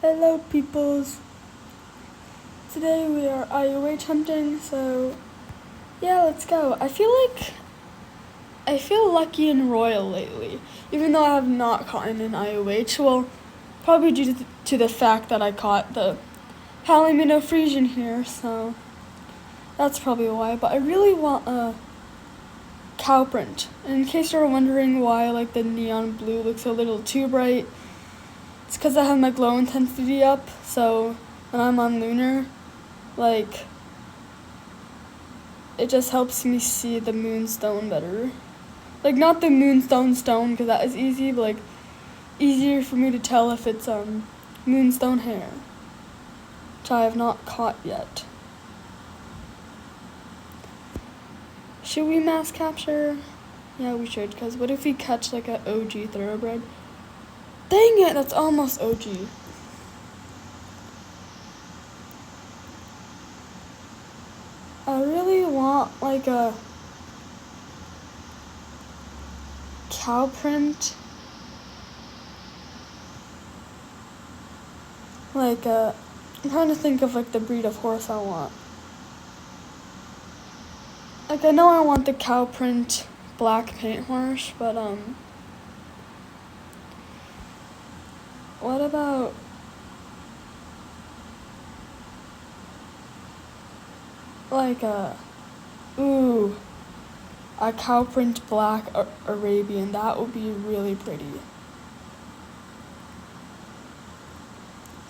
Hello peoples! Today we are Iuh hunting, so yeah, let's go. I feel lucky and royal lately, even though I have not caught an Iuh. Well, probably due to the fact that I caught the Howling Minnow Frisian here, so that's probably why. But I really want a cow print. And in case you're wondering why like the neon blue looks a little too bright, it's because I have my glow intensity up, so when I'm on lunar, like, it just helps me see the moonstone better. Like, not the moonstone stone, because that is easy, but like, easier for me to tell if it's moonstone hair, which I have not caught yet. Should we mass capture? Yeah, we should, because what if we catch like an OG thoroughbred? Dang it, that's almost OG. I really want like a cow print. Like I'm trying to think of like the breed of horse I want. Like I know I want the cow print black paint horse, but what about like a cow print black Arabian? That would be really pretty.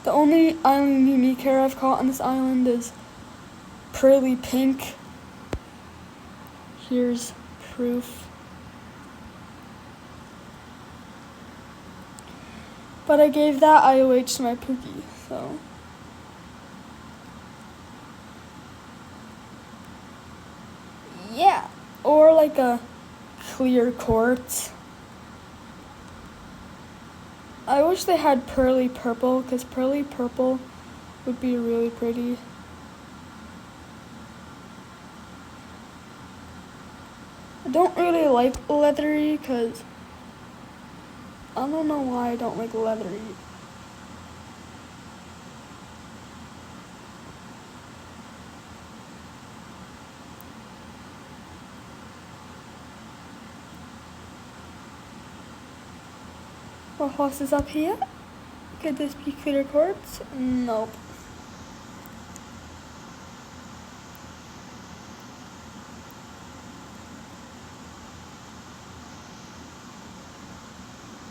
The only island unique hair I've caught on this island is pearly pink. Here's proof. But I gave that Iuh to my Pookie, so. Yeah, or like a clear quartz. I wish they had pearly purple, because pearly purple would be really pretty. I don't really like leathery, because I don't know why I don't like leathery. What horse is up here? Could this be clear quartz? Nope.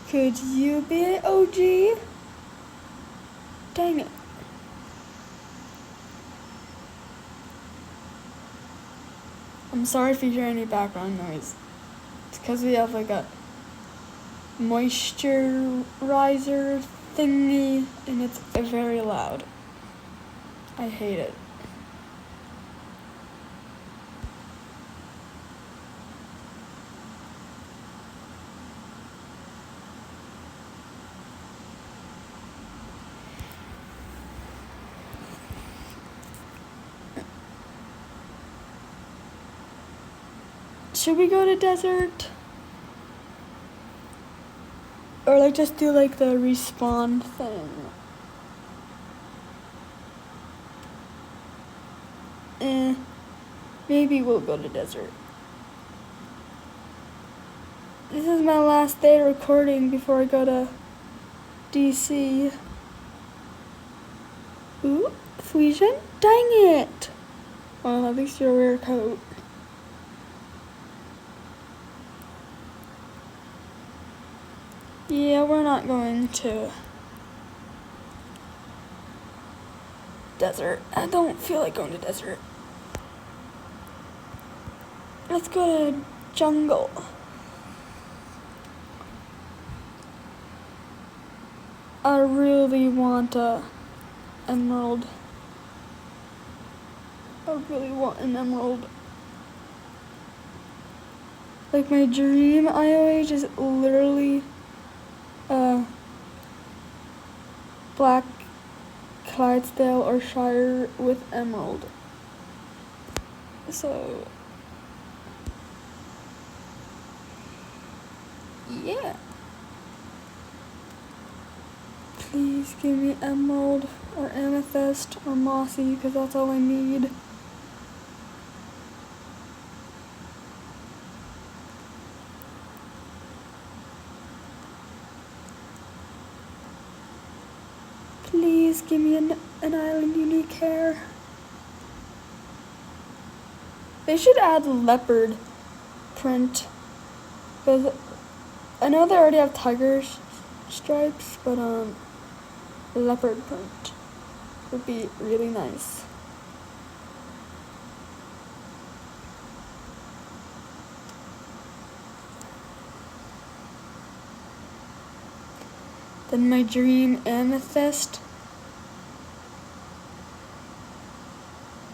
Could you be an OG? Dang it. I'm sorry if you hear any background noise. It's because we have like a moisturizer thingy and it's very loud. I hate it. Should we go to desert? Or like just do like the respawn thing? Maybe we'll go to desert. This is my last day recording before I go to DC. Ooh, Frisian? Dang it! Well, at least you're wearing a coat. Yeah, we're not going to desert. I don't feel like going to desert. Let's go to jungle. I really want a emerald. I really want an emerald. Like my dream Iuh is literally black Clydesdale or Shire with emerald. So yeah. Please give me emerald or amethyst or mossy, because that's all I need. Please give me an island unique hair. They should add leopard print, because I know they already have tiger stripes, but leopard print would be really nice. Then my dream amethyst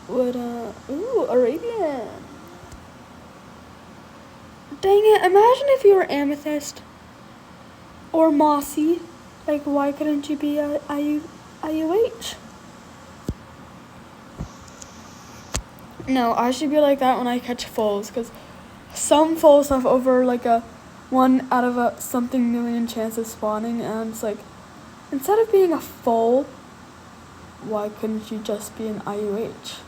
would ooh, Arabian. Dang it, imagine if you were amethyst or mossy. Like, why couldn't you be a IUH? No, I should be like that when I catch foals, because some foals have over like a 1 out of a something million chance of spawning, and it's like, instead of being a foal, why couldn't you just be an IUH?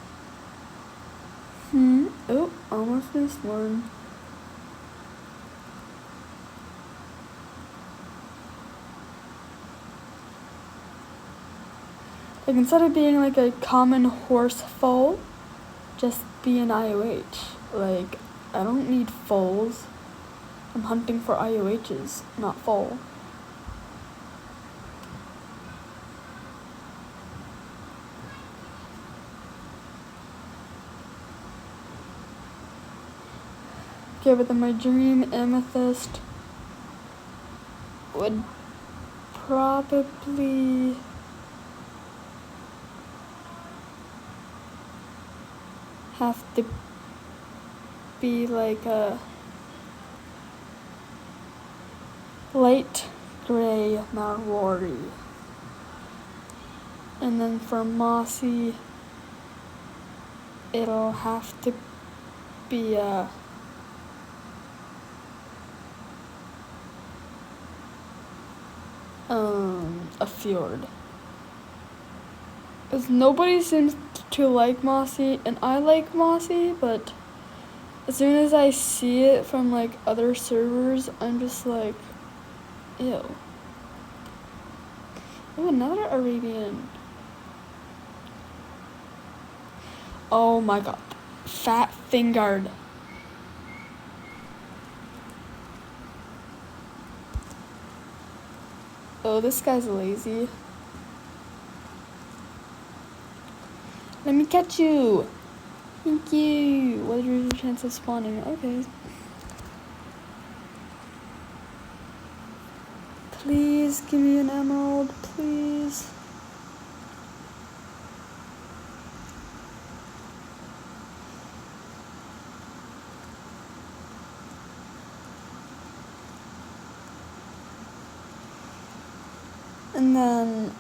Oh, almost missed one. Like, instead of being like a common horse foal, just be an IUH. Like, I don't need foals. I'm hunting for IUHs, not foal. Okay, but then my dream amethyst would probably have to be like a light gray Marwari. And then for mossy, it'll have to be a fjord. Because nobody seems to like mossy, and I like mossy, but as soon as I see it from like other servers, I'm just like, ew. Oh, another Arabian. Oh my god. Fat fingered. Oh, this guy's lazy. Let me catch you. Thank you. What is your chance of spawning? Okay. Please give me an emerald, please. And then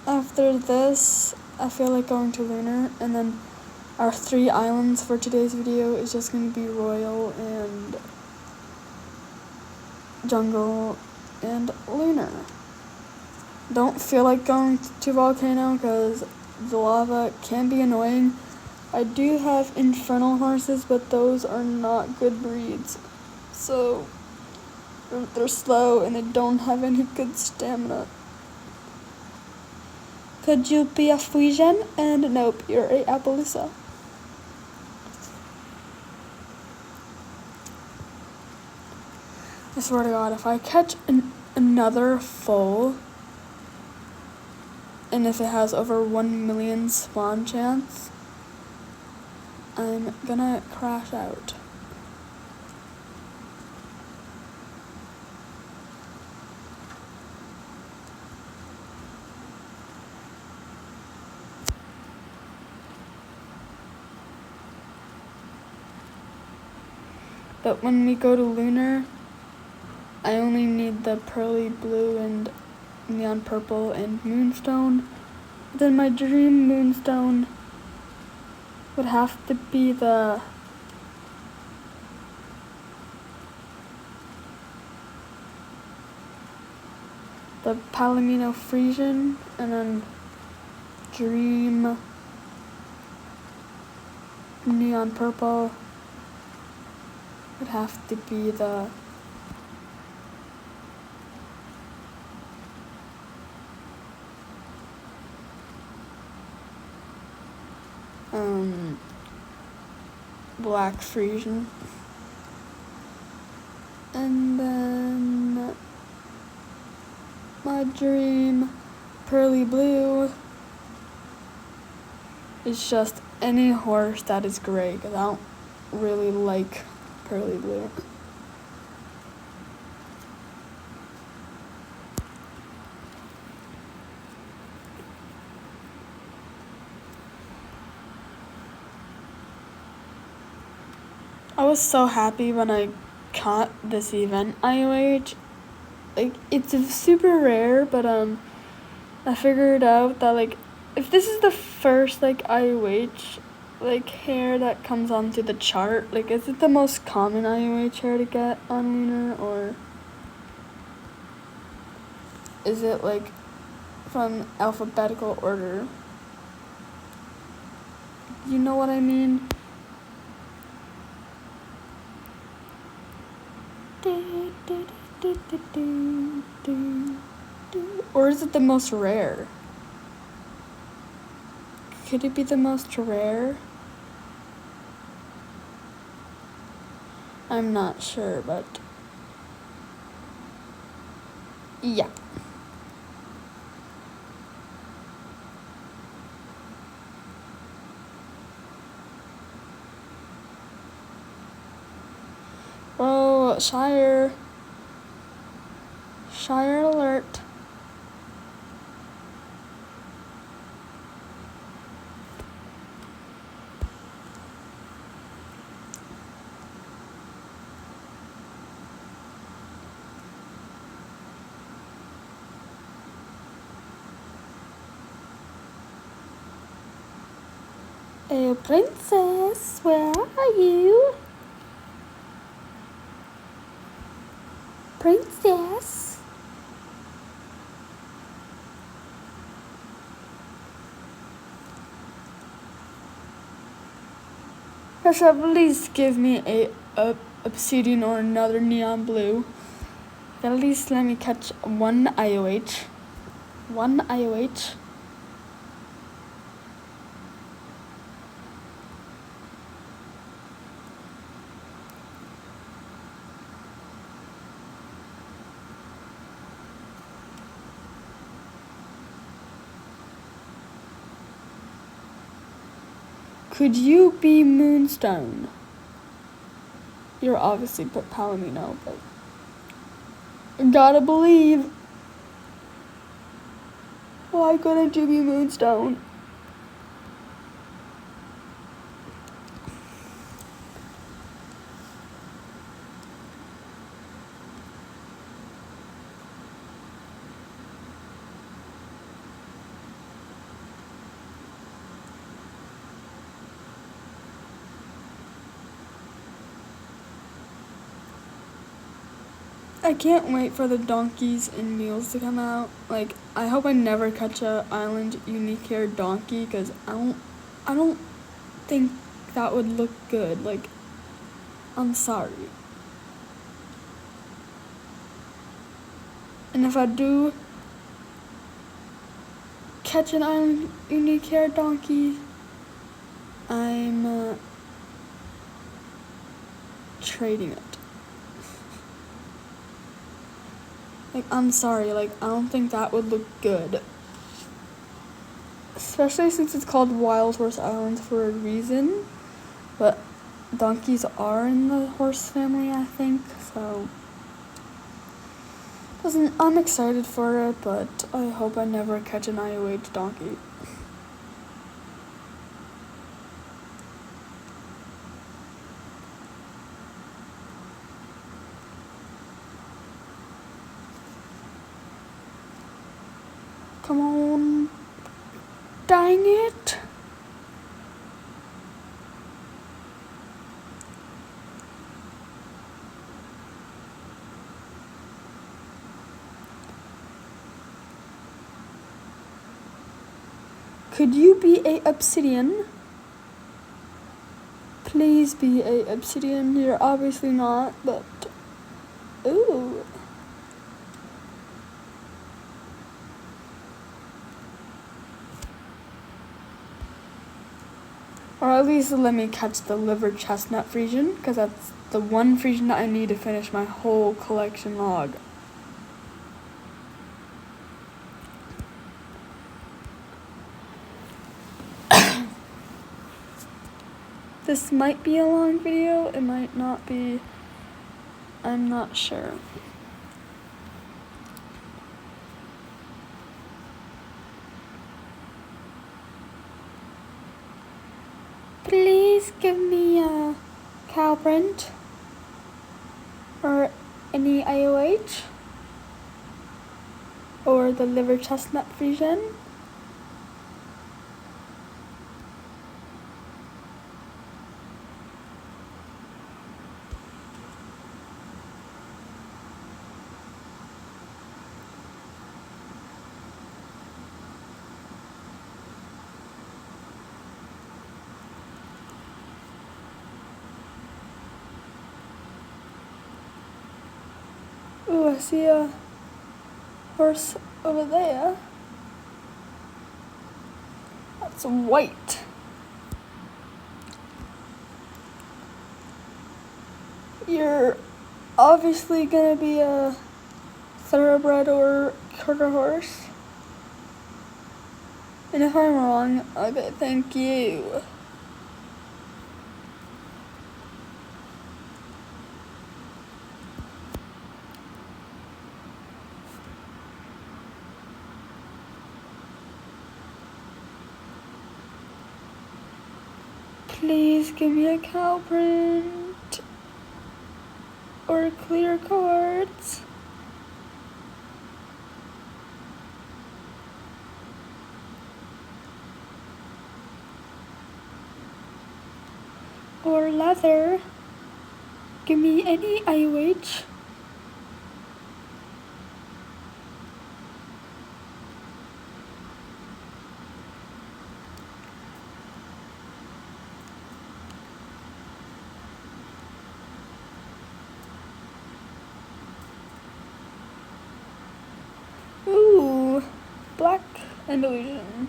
after this, I feel like going to Lunar, and then our 3 islands for today's video is just going to be Royal and Jungle and Lunar. Don't feel like going to Volcano because the lava can be annoying. I do have infernal horses, but those are not good breeds. So they're slow and they don't have any good stamina. Could you be a Fusion? And nope, you're a Appaloosa. I swear to God, if I catch another foal, and if it has over 1 million spawn chance, I'm gonna crash out. But when we go to Lunar, I only need the pearly blue and neon purple and moonstone. Then my dream moonstone would have to be the the Palomino Frisian, and then Dream Neon Purple would have to be the Black Frisian. And then my Dream Pearly Blue is just any horse that is gray, because I don't really like Pearly Blue. I was so happy when I caught this event IOH. Like, it's super rare, but I figured out that, like, if this is the first, like, IOH, like, hair that comes onto the chart, like, is it the most common IOH hair to get on Lunar, or is it, like, from alphabetical order? You know what I mean? Or is it the most rare? Could it be the most rare? I'm not sure, but yeah. Oh, Shire alert. Hey, princess, where are you? Princess? Pressure, at least give me a obsidian or another neon blue. At least let me catch one IOH. One IOH. Could you be Moonstone? You're obviously Palomino, but gotta believe. Why couldn't you be Moonstone? I can't wait for the donkeys and mules to come out. Like, I hope I never catch a island unique hair donkey, because I don't think that would look good. Like, I'm sorry. And if I do catch an island unique hair donkey, I'm trading it. Like, I'm sorry, like, I don't think that would look good. Especially since it's called Wild Horse Island for a reason. But donkeys are in the horse family, I think, so I'm excited for it, but I hope I never catch an IOH donkey. Come on. Dang it. Could you be a obsidian? Please be a obsidian. You're obviously not, but ooh. Or at least let me catch the liver chestnut Frisian, because that's the one Frisian that I need to finish my whole collection log. This might be a long video, it might not be, I'm not sure. Please give me a cow print or any IOH or the liver chestnut Frisian. Ooh, I see a horse over there. That's white. You're obviously gonna be a thoroughbred or quarter horse. And if I'm wrong, okay, thank you. Please give me a cow print or clear cards. Or leather. Give me any IOH. Ooh, black and illusion.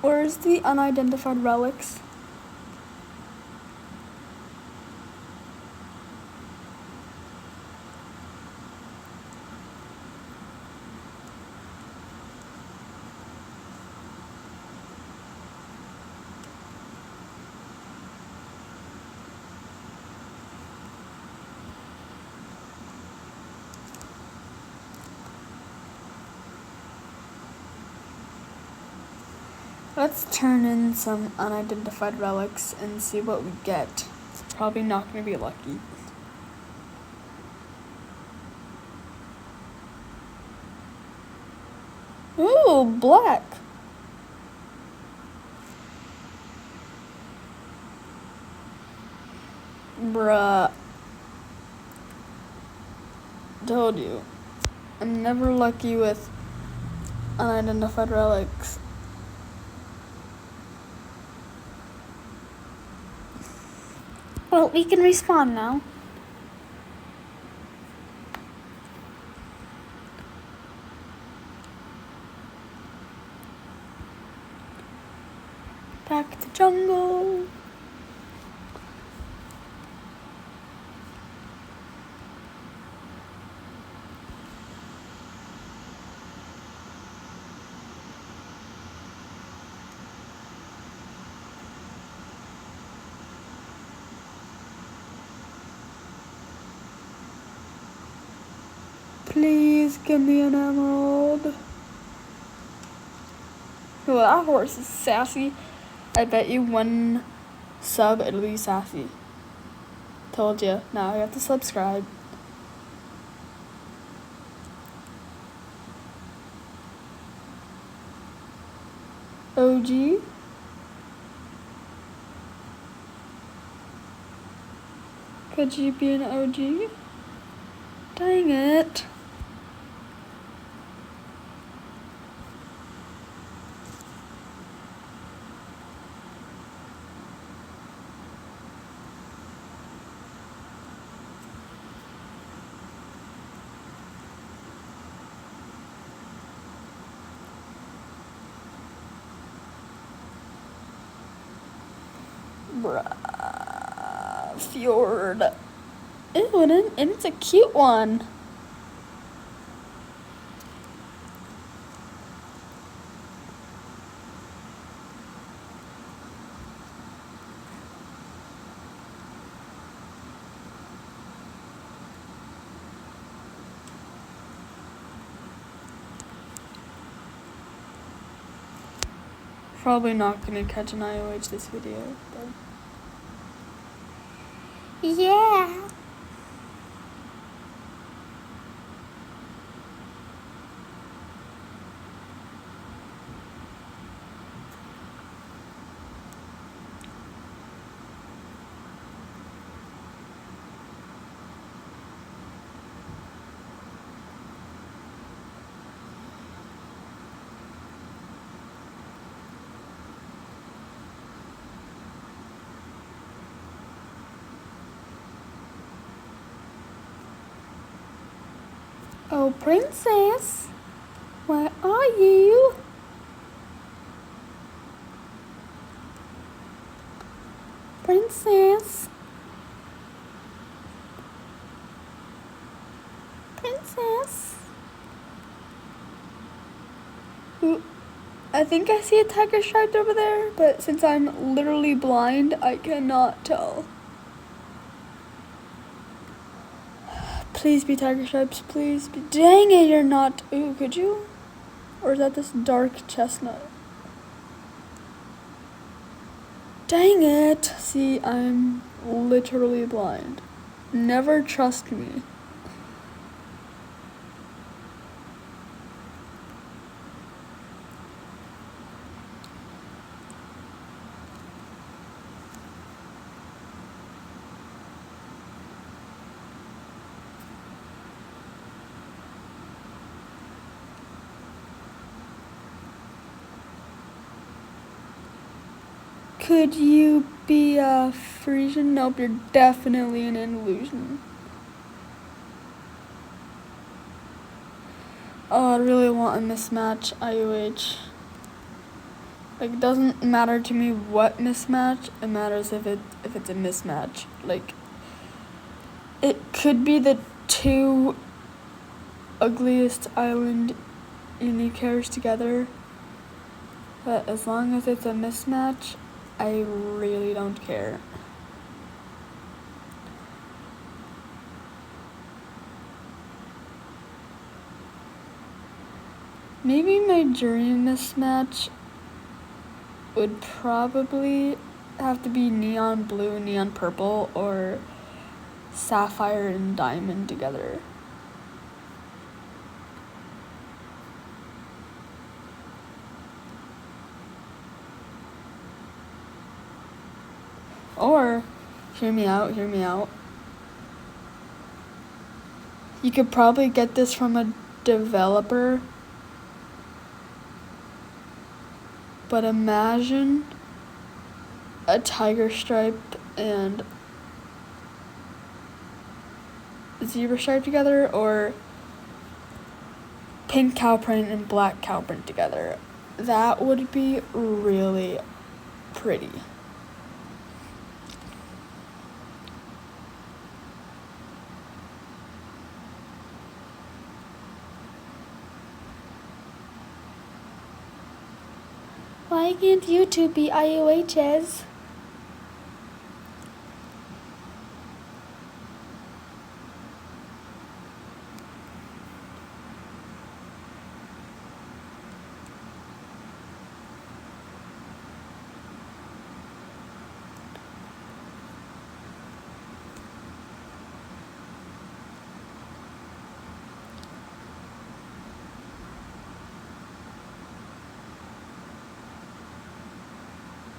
Where's the unidentified relics? Let's turn in some unidentified relics and see what we get. Probably not gonna be lucky. Ooh, black. Bruh. Told you. I'm never lucky with unidentified relics. Well, we can respawn now. Back to jungle. Please give me an emerald. Oh, that horse is sassy. I bet you one sub, it'll be sassy. Told you. Now you have to subscribe. OG. Could you be an OG? Dang it. Bruh. Fjord. Ew, and it's a cute one. Probably not gonna catch an IOH this video, but yeah. Oh, princess, where are you? Princess. Princess. Ooh, I think I see a tiger stripe over there, but since I'm literally blind, I cannot tell. Please be tiger stripes, please be. Dang it, you're not. Ooh, could you? Or is that this dark chestnut? Dang it. See, I'm literally blind. Never trust me. Could you be a Frisian? Nope, you're definitely an illusion. Oh, I really want a mismatch IUH. Like, it doesn't matter to me what mismatch, it matters if it's a mismatch. Like, it could be the two ugliest island unique hairs together, but as long as it's a mismatch, I really don't care. Maybe my dream mismatch would probably have to be neon blue, neon purple, or sapphire and diamond together. Or, hear me out. You could probably get this from a developer, but imagine a tiger stripe and zebra stripe together, or pink cow print and black cow print together. That would be really pretty. Why can't you two be IOHs?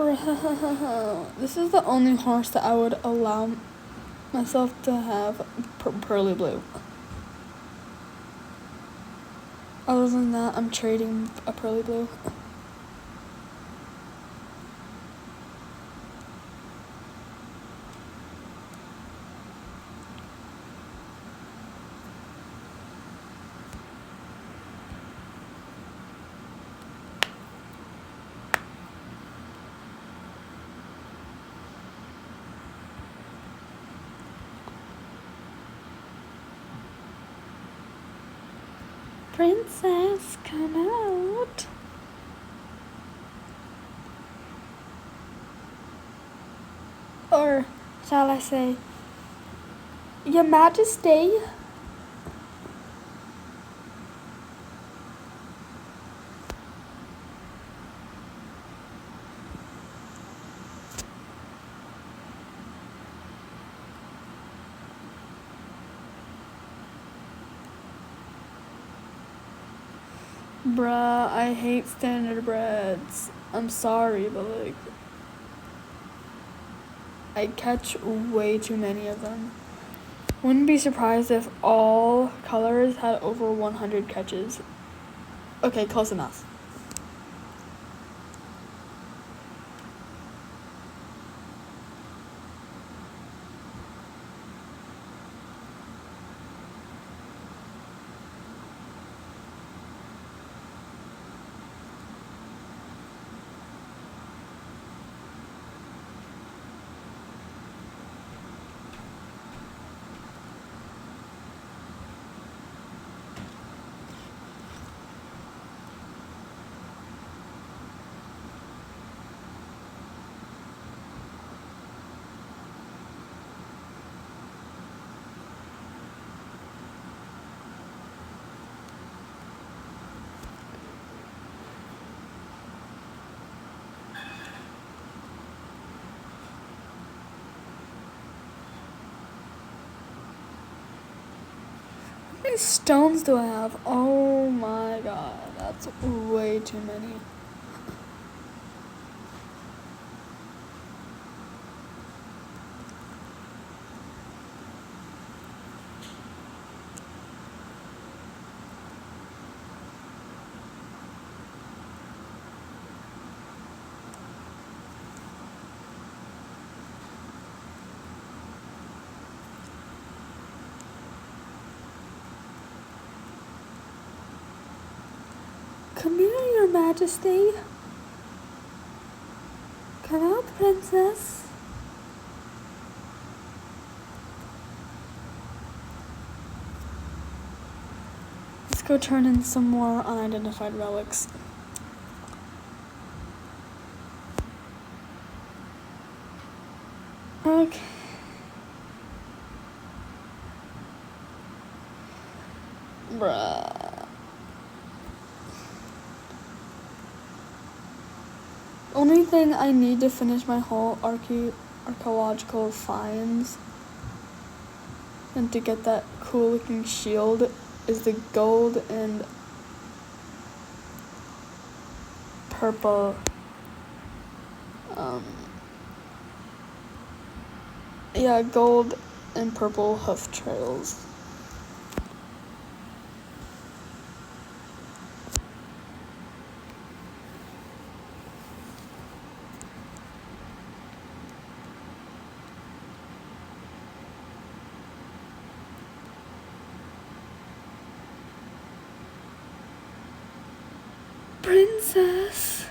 This is the only horse that I would allow myself to have pearly blue. Other than that, I'm trading a pearly blue. Princess, come out. Or shall I say, Your Majesty? Bruh, I hate standard breads. I'm sorry, but like, I catch way too many of them. Wouldn't be surprised if all colors had over 100 catches. Okay, close enough. How many stones do I have? Oh my god, that's way too many. Come here, Your Majesty. Come out, Princess. Let's go turn in some more unidentified relics. Okay. Bruh. Only thing I need to finish my whole archaeological finds and to get that cool looking shield is the gold and purple gold and purple hoof trails. Princess.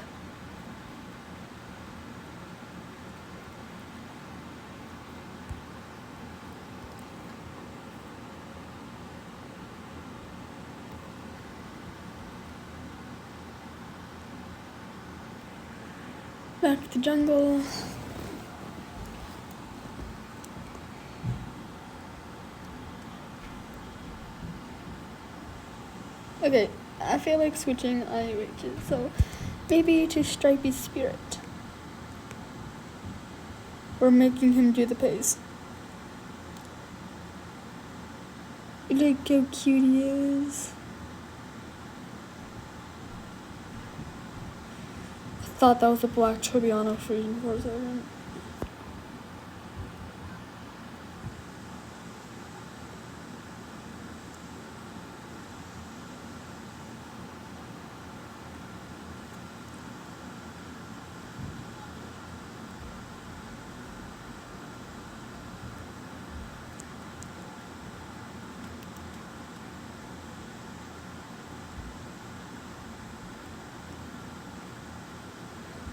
Back to the jungle. Okay, I feel like switching IUHs, so maybe to Stripey Spirit. We're making him do the pace. Look how cute he is. thought that was a black Tribbiano Frisian for a second.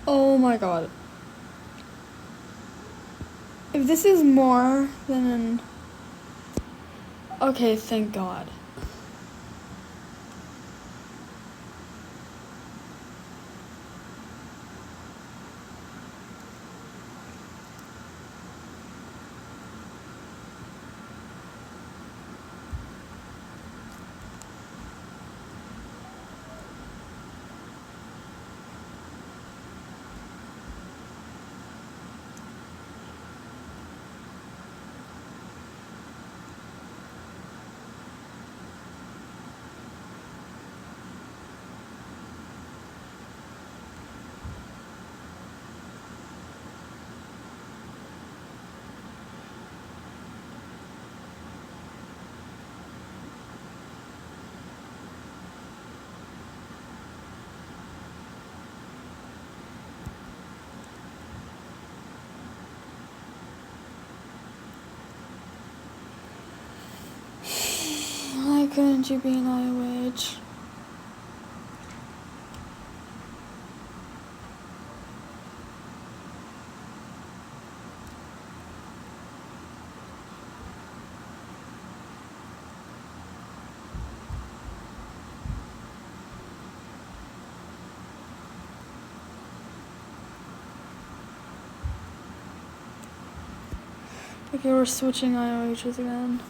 Oh my god. If this is more than an... Okay, thank god. Why couldn't you be an IOH? Okay, we're switching IOHs again.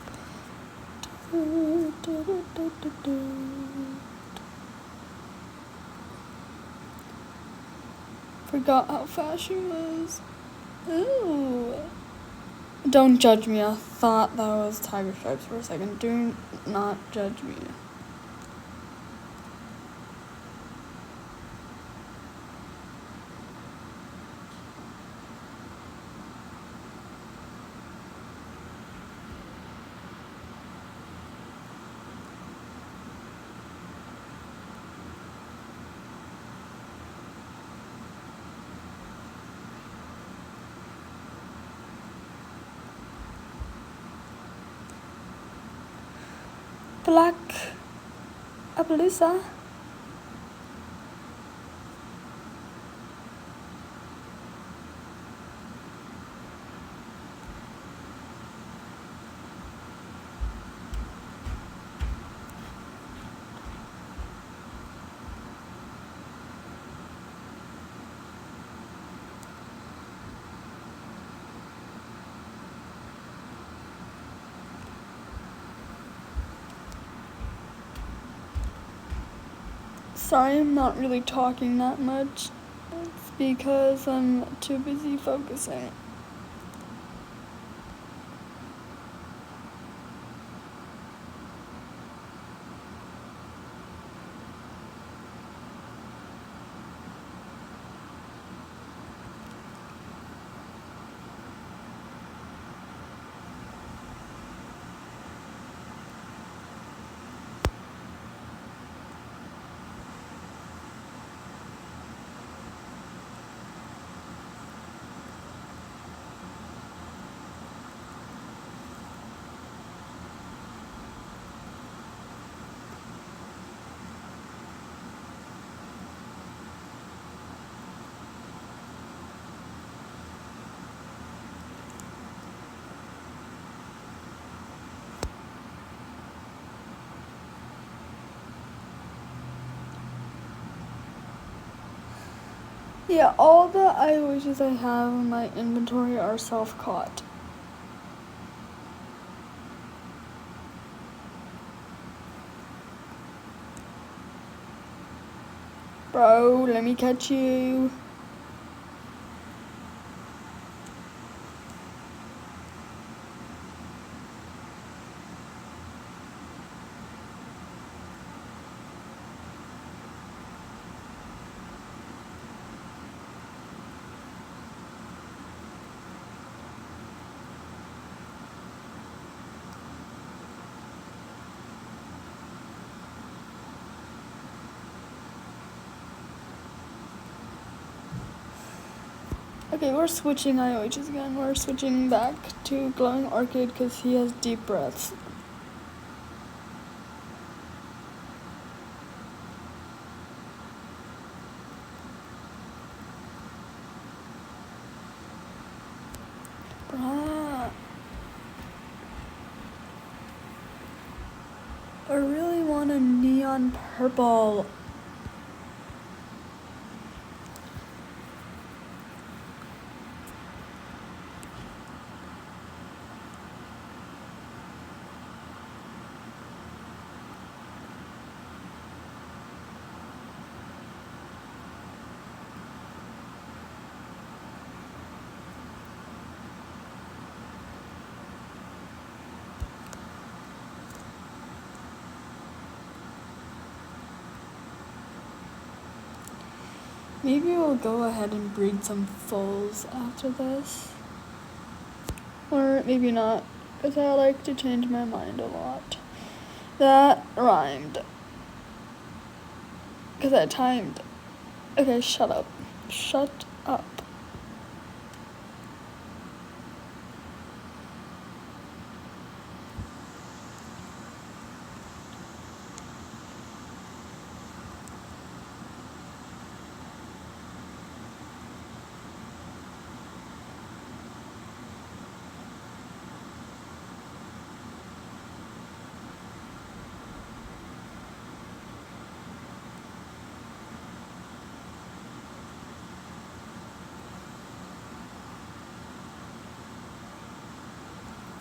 Forgot how fast she was. Ooh. Don't judge me. I thought that was Tiger Stripes for a second. Do not judge me. Black Appaloosa. Sorry, I'm not really talking that much. It's because I'm too busy focusing. Yeah, all the IOHs I have in my inventory are self-caught. Bro, let me catch you. Okay, we're switching IOHs again. We're switching back to Glowing Orchid because he has deep breaths. I really want a neon purple. Maybe we'll go ahead and breed some foals after this. Or maybe not, because I like to change my mind a lot. That rhymed. Because I timed. Okay, shut up. Shut up.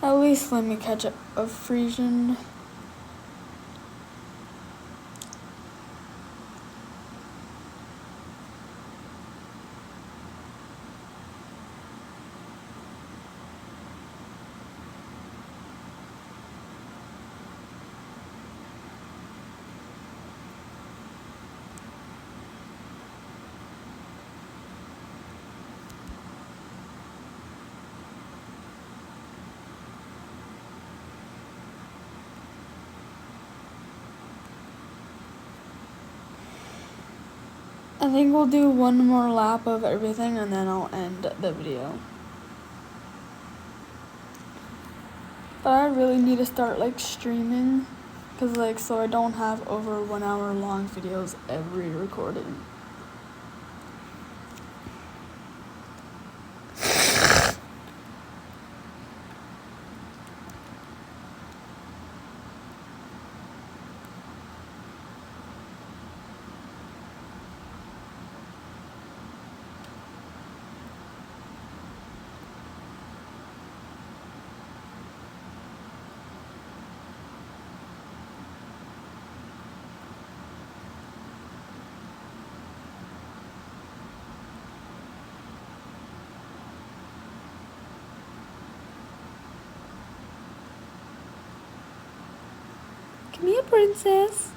At least let me catch a Frisian. I think we'll do one more lap of everything and then I'll end the video. But I really need to start streaming, cause so I don't have over 1 hour long videos every recording. Come here, princess.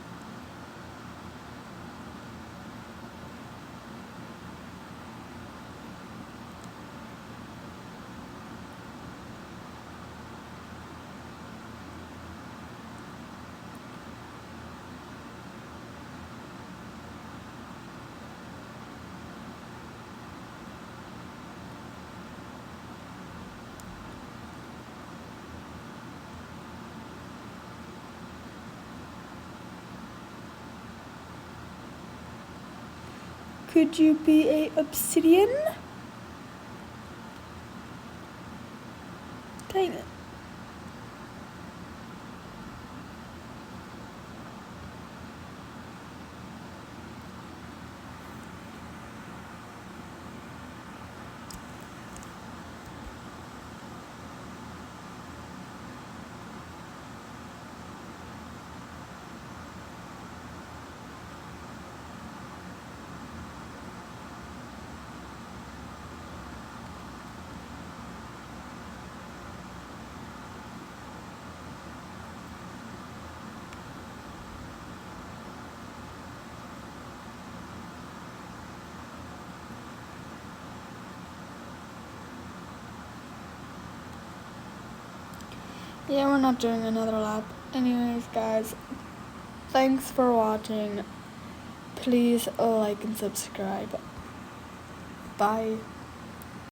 Could you be a obsidian? Dang it. Yeah, we're not doing another lap. Anyways, guys, thanks for watching. Please like and subscribe. Bye.